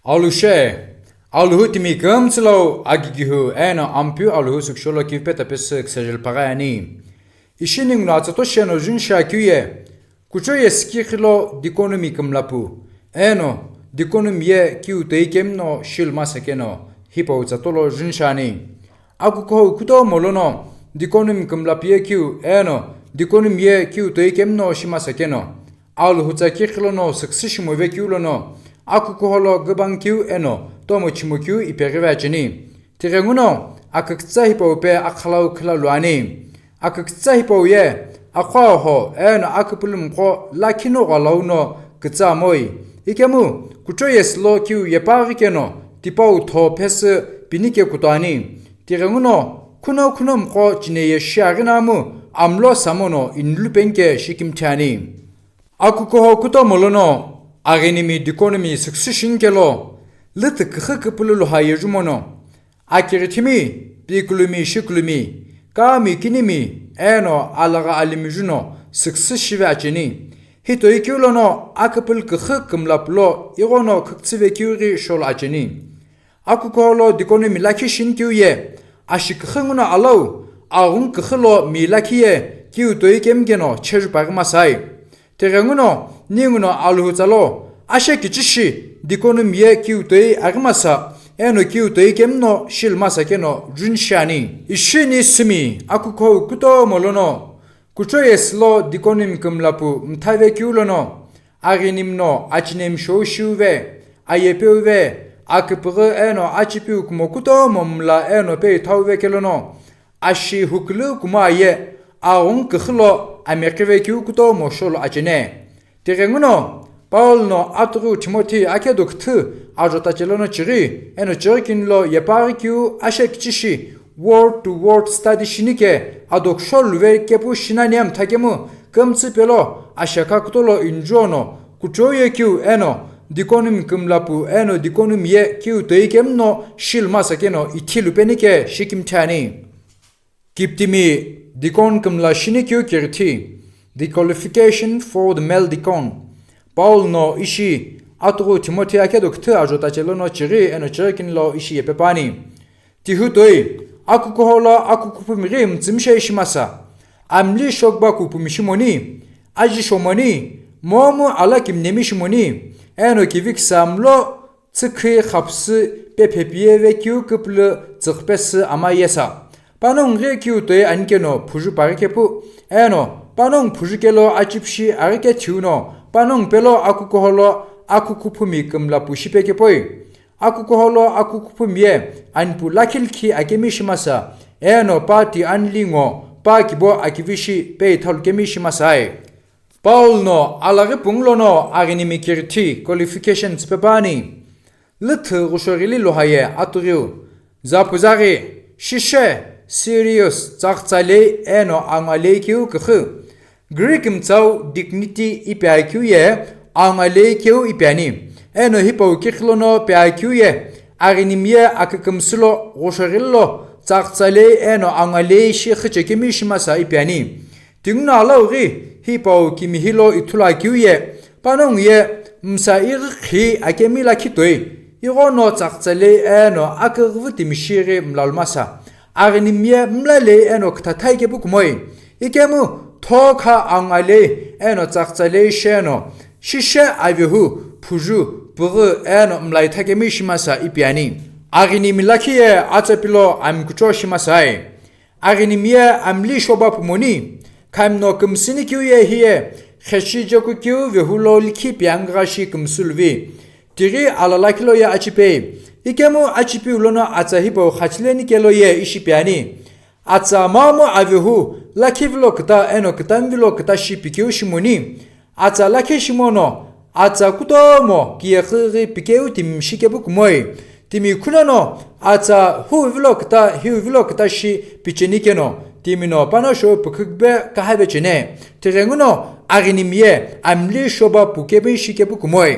Alushe, aluhu timi gamslo agigihu eno ampu aluhu suksholo kivpeta pes ksajel pagani. Ishining na tsato sheno jun shakuye. Kucho yeskikhlo dikonomi kumlapu. Eno dikonomi ye kiu teikemno shil masakeno hipo tsatolo jun shani. Akuko kuto molono dikonomi kumlapie kiu eno dikonomi ye kiu teikemno shimasakeno. Aluhu tsakikhlo no suksishimo vekiulono. Akukoholo gabankiu eno tomochimukiu iperivachini. Tirenguno akaktsa hipo pe akhalau khlaluani. Akaktsa hipo ye akwaho eno akapulumko lakino galauno ktsa moi. Ikemu kucho yeslo kiu yeparikeno tipau to pes binike kutani. Tirenguno kuno mko jineye sharinamu amlo samono inlupenke shikimchani. Akukoho kuto molono Agenimi dikonomi succession kelo lit khakpulu hayejumono akiritimi biklumi shiklumi kami kinimi eno alaga alimijuno successive achini hito ikyulono akpul khakmlaplo igono ktsivekyuri shol achini akukolo dikonomi lakishin kyuye ashikkhunguna alau agun khlo milakiye kyuto ikemgeno chejpagmasai Terenguno ninguno aluhutalo ashe kichishi dikonomiye kiutei agmasa eno kiutei kemno shilmasa keno junshani ishini simi akuko kuto molono kucho yeslo dikonim kumlapu mtave kiulono aginimno achinem shoshuve ayepeuve akpre eno achipu kumokuto momla eno pe tauve kelono ashi huklu kumaye aung khlo Amerikave kiu kuto mosholo achene. Tirenguno Paul no atru Timothy akeduktu ajotachelano chiri eno chirikin lo yepari kiu ashek chishi word to word study shinike adokshol ve kepu shinaniam takemu kamtsi pelo ashaka kutolo injono kuchoye kiu eno dikonim kumlapu eno dikonim ye kiu teikemno shilmasa keno itilupenike shikimtani. Kiptimi Dikon kumla shinikyu kirti. The qualification for the male dikon. Paul no ishi atru Timothy akeduktu ajotachelo no chiri eno chirikin lo ishi yepepani. Tihutoi akukohola akukupumiri mtsimshe ishimasa. Amli shokba kupumishimoni. Aji shomoni. Momu alakim nemishimoni. Eno kivik samlo tsikhi khapsi pepepiye ve kyu kuplu tsikpesi ama yesa. Panong rekiu te ankeno puju parikepu eno panong pujukelo achipshi arike tuno panong pelo akukoholo akukupumi kumla pushipekepoi akukoholo akukupumie anpu lakilki akemishimasa eno pati anlingo pakibo akivishi pe tholkemishimasai Paul no alare punglono aginimikirti qualifications pepani lit rushorili lohaye aturiu zapuzari shishe Serious tsaktsale eno angalekiu khu Greek mtsau dignity ipiakiu ye angalekiu ipiani eno hipo kikhlono piakiu ye aginimye akakumslo gosharillo tsaktsale eno angale shi khchekimishmasa ipiani tingna lauri hipo kimihilo itulakiu ye panong ye msair khi akemila kitoi igono tsaktsale eno akagvutimishire mlalmasa Agnimye mlale eno ktatayke bukmoy. Ikemu toka angale eno tsaktsale sheno. Shishe avihu puju bugu eno mlaitake mishimasa ipiani. Agnimilakiye atapilo amkucho shimasai. Agnimye amli shoba pumoni. Kaimno kumsini kiuye hiye. Kheshi joku kiu vihulo liki piangrashi kumsulvi. Tiri alalakilo ya achipe. Ikemu achipi ulono atsahipo khachleni kelo ye ishipiani. Atsa mamo avihu lakivlo kta eno ktanvilo kta shipikiu shimoni. Atsa laki shimono. Atsa kutomo kiyekhiri pikeu tim shikebuk moi. Timi kunano atsa huvilo kta shi pichenikeno. Timino panosho pukugbe kahabechene. Tirenguno aginimye amli shoba pukebe shikebuk moi.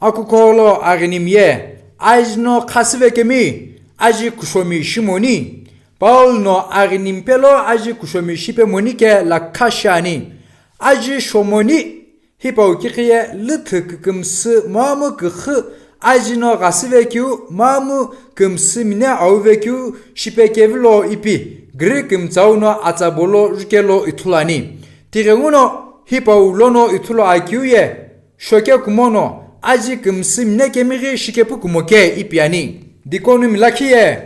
Akukolo aginimye. Ajno khasvekemi aji kushomi shimoni Paul no agnimpelo aji kushomi shipe monike la kashani aji shomoni hipo kiye litkums mamu gh ajino gasivekyu mamu kumsimine auvekyu shipekevlo ipi gri kumzauno atzabolo rukelo itulani tirenguno hipaulono itulo akiuye shoke kumono aji kumsimine kemiri shikepu kumoke ipiani dikonu milakiye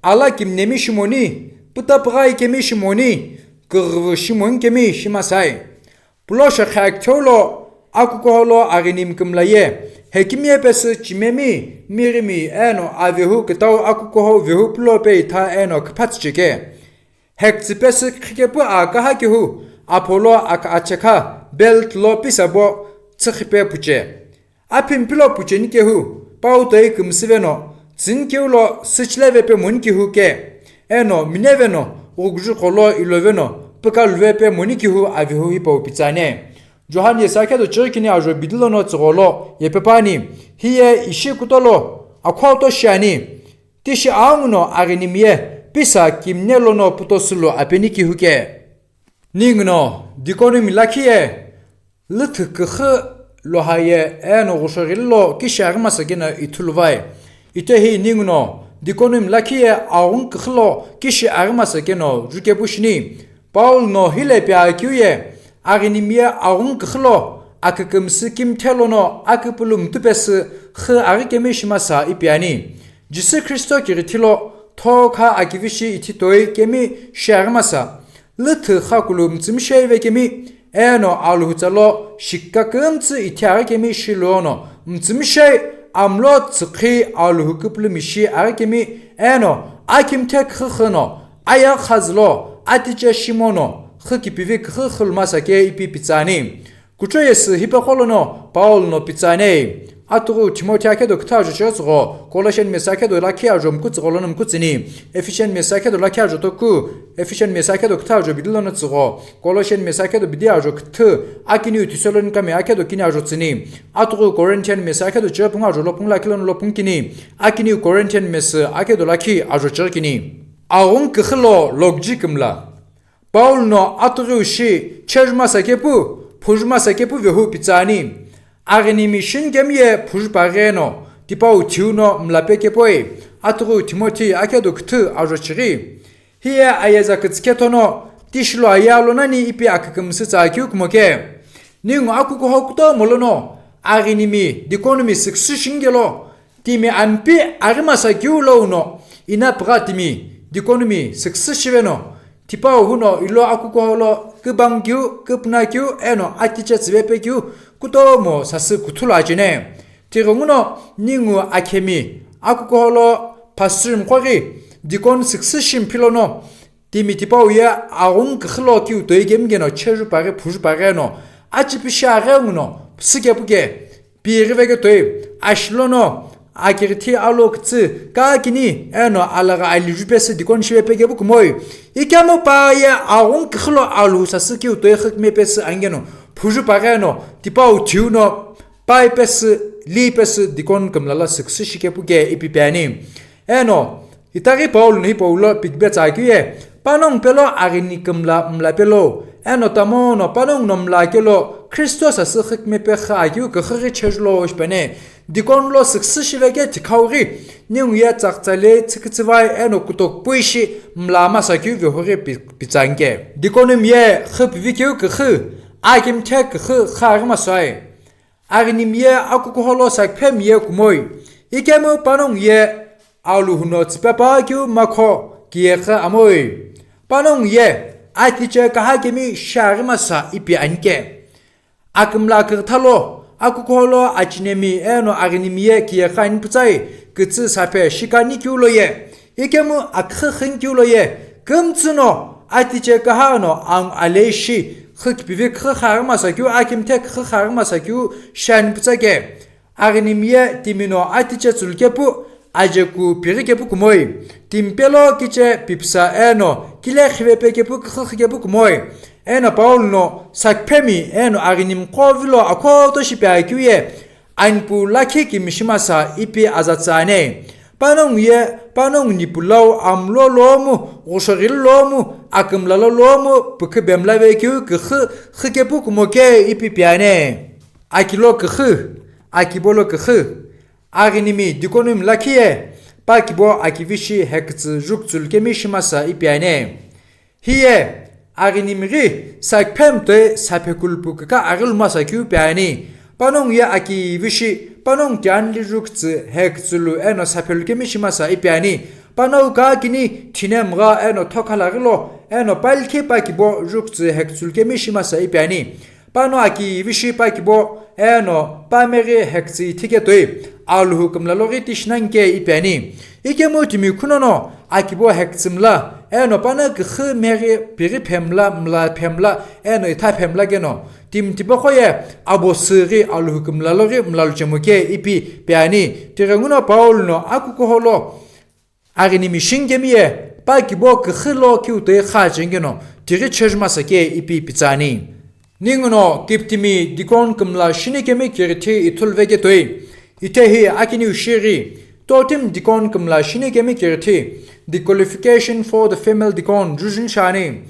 ala kimnemi shimoni putaprai kemi shimoni kurvu shimon kemi shimasai pulosha khaktolo akukoholo aginim kumlaye hekimiye pes chimemi mirimi eno avehu ketau akukoho vehu plope tha eno kpatchike hektsipes khikepu akahakihu apolo akachaka belt lopisabo tsikhpe puche apimpilo puche nikehu pautoi kumsiveno tsinkeulo sichlevepe munkihu ke eno mineveno ugju kholo iloveno pekalvepe munikihu avehu hipo pitsane Johan Yesakedo Chirkini ajo bidilono tsgolo yepepani hiye ishi kutolo akwato shani tishi aunno aginimye pisa kimnelono putosulo apeniki huke ningno dikoni milakiye lutkh lohaye eno goshogillo kisharmasagena itulvai itehi ningno dikoni milakiye aun khlo kishi armasageno jukebushni Paul no hile pyakyuye aginimye aun khlo akakmsi kimtelono akpulum tupes kh agikemishmasa ipiani Jisi Kristo kiritilo toka akivishi ititoi kemi sharmasa lut khakulum tsimshay ve kemi eno alhutalo shikkakmtsi ityar kemi shilono mtsimshay amlo tskhi alhukplimishi arkemi eno akimtek khkhno aya khazlo atiche shimono khkipivi khkhulmasa ke ipi pitsani kuchoyes hipokolono Paul no pitsane atru Timothea do ktajo chozgo Colossian mesake do lakiajo mkutzgolonum kutsini Ephesian mesake do lakiajo toku Ephesian mesake do ktajo bidlono tsgo Colossian mesake do bidiajo kt akini Thessalonica me ake do kinajo tsini atru Corinthian mesake do chpungajo lopung lakilon lopung kini akini Corinthian mes ake do laki ajo chirkini aun khlo logjikmla Paul no atru shi chejmasa kepu pujmasa kepu vehu pitsani Agnimishin gemye pujbareno tipau tiuno mlapekepoi atru Timothy akedo ktu ajochiri hiya ayazaketsketono tishlo ayalonani ipi akakmsitsa akyukmoke ningu akuko hokto molono agnimi dikonomi suksishingelo timi anpi armasa gyulo no ina pratimi dikonomi suksishiveno tipau huno ilo akuko holo kubangyu kupnakyu eno atiche tsvepekyu kutomo sasu kutulajine tironguno ningu akemi akukoholo pasrim khori dikon succession pilono timitipauya aung khlo kyu toigemgeno cheru pare puj pareno achipisharenguno psikepuge birvege toy ashlono akirti alokts kakini eno alaga alijupes dikon shwepege bukmoy ikamo paaya aung khlo alu sasu kyu toikhmepes angeno puju pareno tipau tiuno paipes lipes dikon kamlala successike puge ipipani eno itari Paul ni Paulo pigbet akye panong pelo arini kamla mla pelo eno tamono panong nomla kelo Christos askhik me pe khagyu khri chejlo shpane dikon lo successivege tikauri ninguya tsaktsale tsiktsvai eno kutok puishi mla masakyu vhore pizange dikonem ye khip vikyu kh Akim tek kharmasai agnimye akukoholo sakpem ye kumoy ikemo panong ye aluhunot papa kyu makho kiekha amoy panong ye atiche kahakemi sharmasa ipi anke akmla kirthalo akukoholo achinemi eno agnimye kiekha inputsai kitsi sape shikani kyulo ye ikemo akhkhin kyulo ye kumtsuno atiche kahano ang aleshi khkpivik kharmasakyu akimtek kharmasakyu shanptsake agnimye timino atiche tsulkepu ajeku pirikepu kumoy timpelo kiche pipsa eno kile khvepekepu khkepu kumoy eno Paulno sakpemi eno agnim kovlo akoto shipakyuye anpu lakhi kimishimasa ipi azatsane panong nipulau amlo lomu goshogil lomu akmlalo lomu pukbemla vekyu khkepu kumoke ipi piane akilo akibolo aginimi dikonim lakiye pakibo akivishi hekz jukzul kemi shimasa ipiane hiye aginimri sakpemte sapekulpuka agilmasa kyupiani panong ya akivishi panong janli jukz hekzulu eno sapelkemi shimasa ipiani panong ka kini tinemga eno thokalaglo eno palki pakibo jukz hekzul kemi shimasa ipiani pano akivishi pakibo eno pameri hekzi tiketoi alhu kumlalogi tishnanke ipiani ikemutimi kunono akibo hekzimla eno pana ghe meri piri pemla mla pemla eno ita pemla geno timtibakhoye abosiri alhu kumlalogi mlalchemuke ipi piani tiranguno paulno akukoholo aginimi shingemiye pakibo khilo kyute khajengeno tiri chejmasake ipi pitsani ninguno kiptimi dikon kumla shinikemi kirti itulvege toy itehi akini ushiri totim dikon kumla shinikemi kirti the qualification for the female dikon jujin shani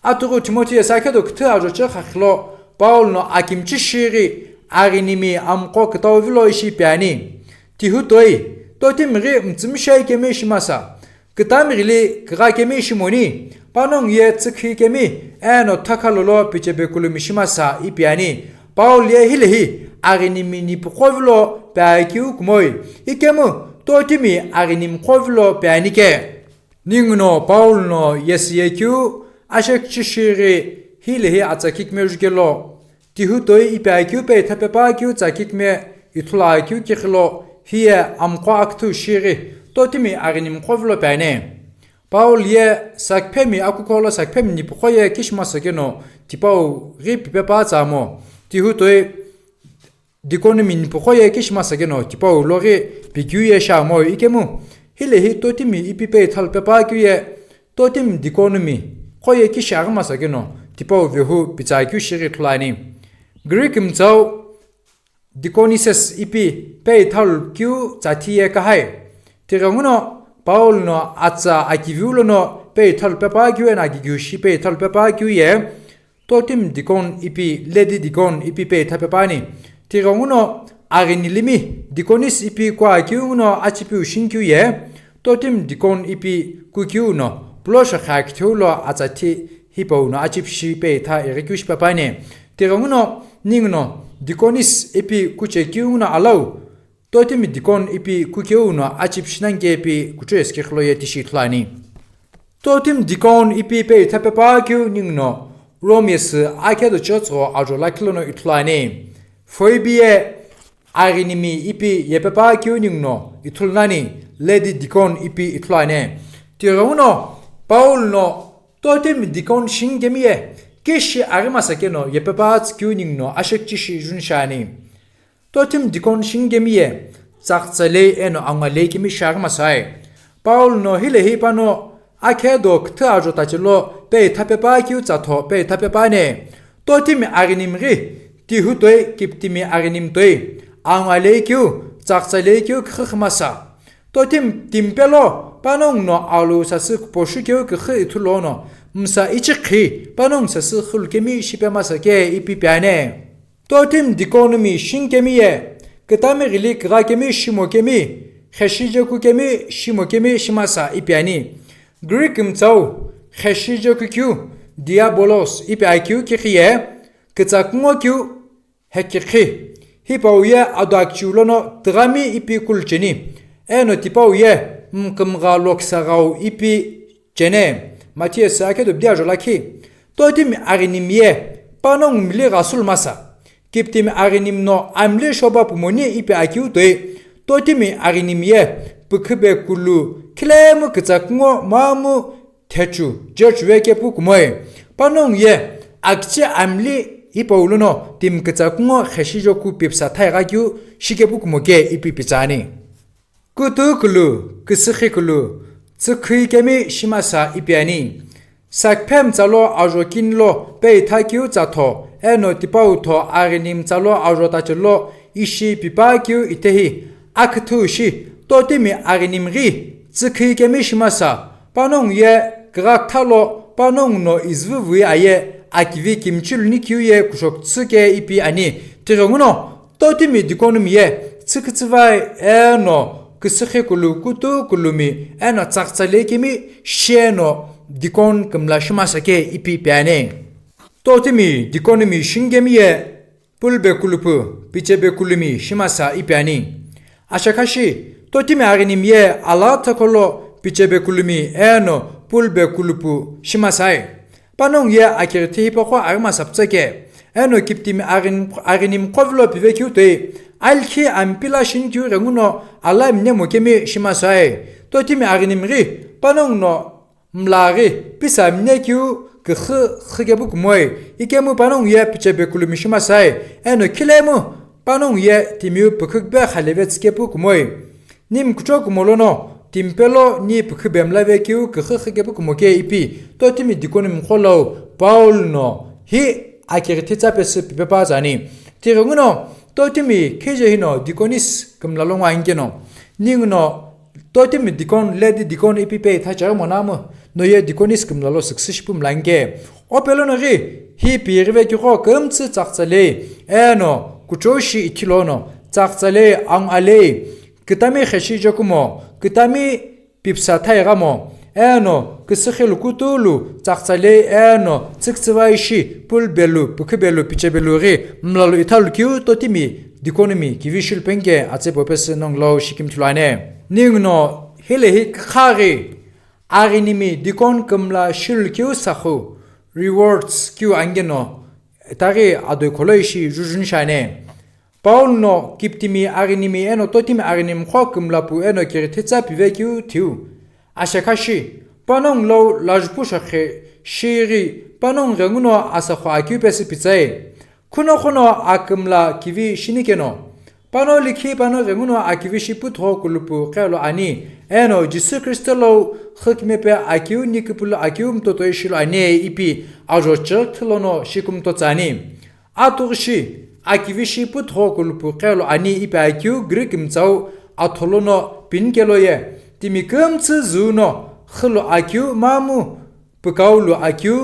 aturu timothy sakedo kta ajoche khlo paul no akimchi shiri aginimi amqo ktawvilo ishi piani tihutoy totim ri mtsimshay kemi shimasa ktamigli kga kemi shimoni panong ye tsikhi kemi eno thakalolo pichebekulu mishimasa ipiani paul ye hilehi aginimi ni pqovlo pakiu kmoy ikemu totimi aginim qovlo pianike ningno paul no yesyekyu ashek chishiri hilehi atsakik mejgelo tihutoy ipakiu pe thapepakyu tsakikme ithlakyu kikhlo hiya amqa aktu shiri totimi aginim qovlo piane paul ye sakpemi akukola sakpemi ni pkhoye kishmasageno tipau rip pepa tsamo tihutoy dikonomi ni pkhoye kishmasageno tipau lori biguye shamo ikemu hilehi totimi ipipe thalpepa kyue totim dikonomi khoye kishagmasageno tipau vehu pichakyu shiri thlani greek mchau dikonises ipi pe thal kyu chathie kahai tiranguno paul no atsa akivulo no pe thal pepa kyu na gi shi pe thal pepa kyu ye totim dikon ipi lady dikon ipi pe thapepani tiranguno aginilimi dikonis ipi kwa kyu no achipu shinkyu ye totim dikon ipi kukyu no plosha khaktulo atsati hipo no achip shi pe tha erikush papane tiranguno ningno dikonis ipi kuchekyu no alau totim dikon ipi kukyu no achip shinange ipi kucheski khloye tishithlani totim dikon ipi pe thapepa kyu ningno romies akedo chotso ajolaklo no ithlani foibie aginimi ipi yepepa kyu ningno ithulnani lady dikon ipi ithlane tiranguno paul no totim dikon shingemie kishi arimasakeno yepepa kyu ningno ashekchishi junshani totim dikon shingemie tsaktsale eno angale kimi sharmasai paul no hilehi pano akedo kta ajotachlo pe thapepa kyu chatho pe thapepa ne totim aginimri tihutoy kiptimi aginim toy angale kyu tsaktsale kyu khkhmasa totim timpelo panong no alu sasuk poshu kyu khh ithulono msa ichikhi panong sasuk khulkemi shipemasake ipipane totim dikonomi shinkemiye ketame gili krakemi shimokemi kheshijoku kemi shimokemi shimasa ipiani greek mtsau kheshijoku kyu diabolos ipiaqyu khiye ketsakmo kyu hekhi hipauye adakchulono drami ipi kulcheni eno tipauye mkamga loksagau ipi chene Matthias akedo biajolaki totim aginimye panong mli rasul masa kiptim aginimno amle shoba pumoni ipi akyu totim aginimye pkhbe kulu klem ktsakmo mamu techu church weke pukmoy panong ye akche amli ipauluno tim ktsakmo kheshijoku pipsa thaigakyu shikepukmoke ipi pichani kutukulu kisikhikulu tsikhi kemi shimasa ipiani sakphem chalo ajokinlo pe thakyu chatho eno tipauto aginim chalo ajotachlo ishi pipakyu itehi akthu shi totimi aginimri tsikhi kemi shimasa panong ye grakthalo panong no izvuvi aye akivi kimchul nikyu ye kushok tsike ipi ani tiranguno totimi dikonomi ye tsikitsvai eno kisakhe kulu kutu kulumi eno tsaktsale kimi sheno dikon kumla shimasake ipi piane totimi dikonimi shingemiye pulbe kulupu pichebe kulumi shimasa ipiani ashakashi totimi arinimiye alatakolo pichebe kulumi eno pulbe kulupu shimasai panong ye akirti hipoko arma saptsake eno kiptimi arinim kovlo pivekyute alki ampila shinkyu renguno alaim nemo kemi shimasai totimi arinimri panong no mlari pisam nekyu kgebu moy ikemu panong ye pichebe kulumi shimasai eno kilemu panong ye timiu pukbe khalevetskepuk moy nim kuchok molono timpelo ni pukbemlave kyu kgebu moke ipi totimi dikonim kholo paul no hi akirtitsa pes pipa zani tirenguno totimi kejehino dikonis kumlalongwa ingeno ningno totimi dikon ledi dikon ipi pe thachar monam no ye dikonis kumlalo successful lange opelono ri hi pirve kyo kumtsi tsaktsale eno kuchoshi ikilono tsaktsale ang ale kitami khashi jokumo kitami pipsa thaygamo eno kiskhil kutulu tsaktsale eno tsiktsvaishi pulbelu pukbelu pichebelu ri mlalo ithal kyu totimi dikonomi kivishil penge atse popes nong lo shikim thulane ningno hele hi khari arinimi dikon kumla shil kyu sakhu rewards kyu angeno tari ado koloishi jujun shane paul no kiptimi arinimi eno totimi arinim khokumla pu eno kirtitsa pivekyu tiu ashakashi panong lo lajpushakhe shiri panong renguno asakho akupesi pitsai kuno akumla kivi shinikeno pano likhi pano renguno akivi shiputho kulupu qelo ani eno jisu kristolo khikmepe akiu nikpul akium totoishilo ani ipi ajo chirtlono shikum totsani aturshi akivi shiputho kulupu qelo ani ipi akiu grikimtsau atholono pinkeloye timikumtsu zuno khlo akiu mamu pukawlu akiu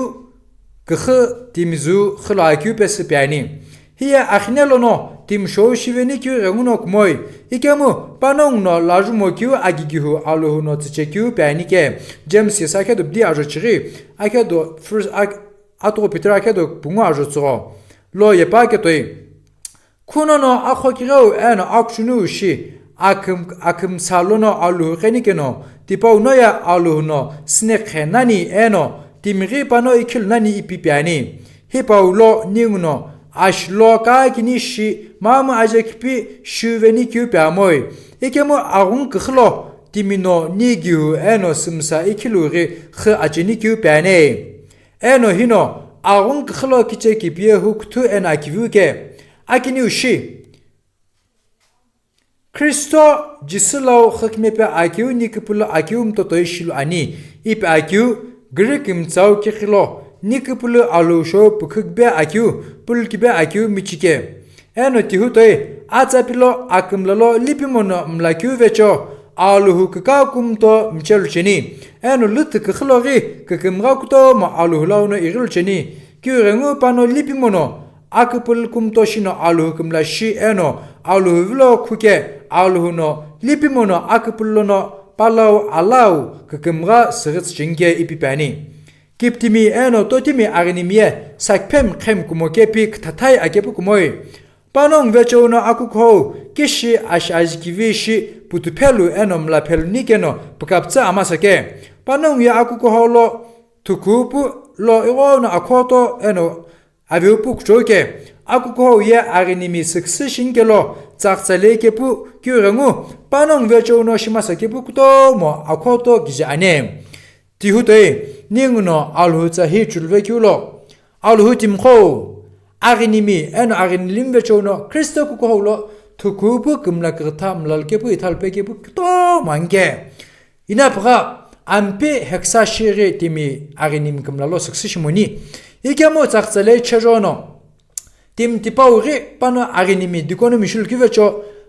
kh timzu khlo akiu pespiani hiya akhnelono tim showshiveni kyu renguno kmoy ikemu panong no lajumo kyu agigihu aluhu no tchekyu panike james yasake do bdi ajochiri akedo first atro peter akedo bunga ajotso lo yepake toy kuno no akhokiro eno akshunu shi akum salono aluhu khenikeno tipo noya aluhu no snekhe nani eno timri pano ikil nani ipipiani hipaulo ningno ashlo ka kinishi mama ajekpi shuveni kyupamoy ikemo agun khlo timino nigiu eno simsa ikiluri kh ajeni kyupane eno hino agun khlo kicheki pie huktu en akivuke akini ushi Kristo jislo khakmepe akiu nikpulo akium totoishil ani ip akiu grikim tsau kikhlo nikpulo alusho pukbe akiu pulkibe akiu michike eno tihutoy atsapilo akumlalo lipimono mlakiu vecho aluhu kakakumto mchelcheni eno lut kikhlogi kikimgakuto ma aluhulauno irulcheni kyurengu pano lipimono akpul kumtoshino aluhu kumlashi eno aluhu vlo kuke aluhuno lipimono akpullono palau alau kikimga sirits chinge ipipani kiptimi eno totimi arinimie sakpem khem kumokepi ktatai akepu kumoy panong vechono akukho kishi ashajkivishi putupelu eno mlapelu nikeno pukaptsa amasake panong ya akukho lo tukupu lo iwono akoto eno aviupu kuchoke akukho ye arinimi succession kelo tsaktsale pu kyurengu panong vechono shimasake pu kuto mo akoto gijane tihutoy ninguno alhutsa hichulve kyulo alhutimkho arinimi eno arinilim vechono kristo kukohlo tukupu kumlakirta mlalkepu italpekepu to mange inapra ampe heksa shiri timi arinim kumlalo successimoni ikemo tsaktsale chejono tim tipawri pano arinimi dikono mishul kivecho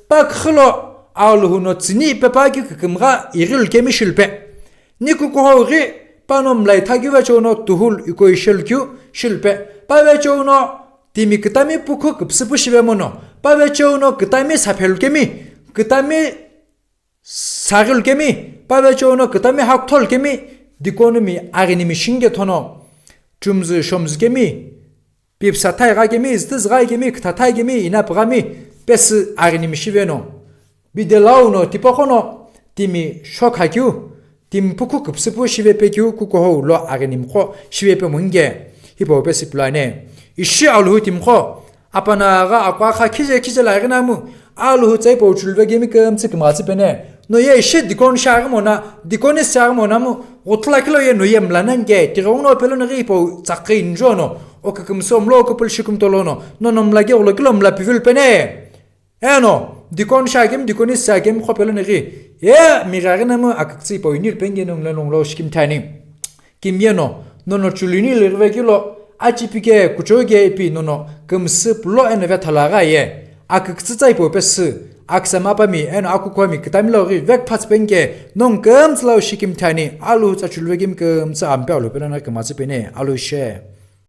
pakkhlo alhuno tsini pepaki kumga iril kemishulpe nikukohri panom lai thagivechono tuhul ikoishilkyu shilpe pavechono Timi kitami puko kupsipu shivemono. Pavechono kitami sapelukemi. Kitami sagulkemi. Pavechono kitami haktolkemi. Dikonomi aginimi shingetono. Chumzu shomzukemi. Pipsataygami izdizgaygami ktataygami inapgami. Pes aginimi shiveno. Bidelauno tipokono. Timi shokhakyu. Tim puku kupsipu shivepekyu kukoho lo aginimko shivepe munge. Hipo pesi plane. Ishi alhu timko. Apanaga akwa kije la aginamu. Alhu tsaipo chulvegemi kamtsik mazipene. No ye ishi dikon shagmona. Dikonis shagmonamu. Utlakilo ye no ye mlanange. Tirono pelon ripo tsaki njono. Okakumsom lo kupul shikum tolono. No nomlage ulokilo mlapivil pene. Eno. Dikon shagem dikonis shagem kopelon ri. Ye miraginamu akksi po inil pengenum lanong shikim tani. Kimyeno. No chulini lirvegilo. Achipike kuchoge epi nono kumsip lo enve talaga ye akksitsai po pes aksamapami en akukwami ktamlo ri vek patspenge non kams lo shikim tani alu chachulvegim kams ampe lo pelana kmasipene alu she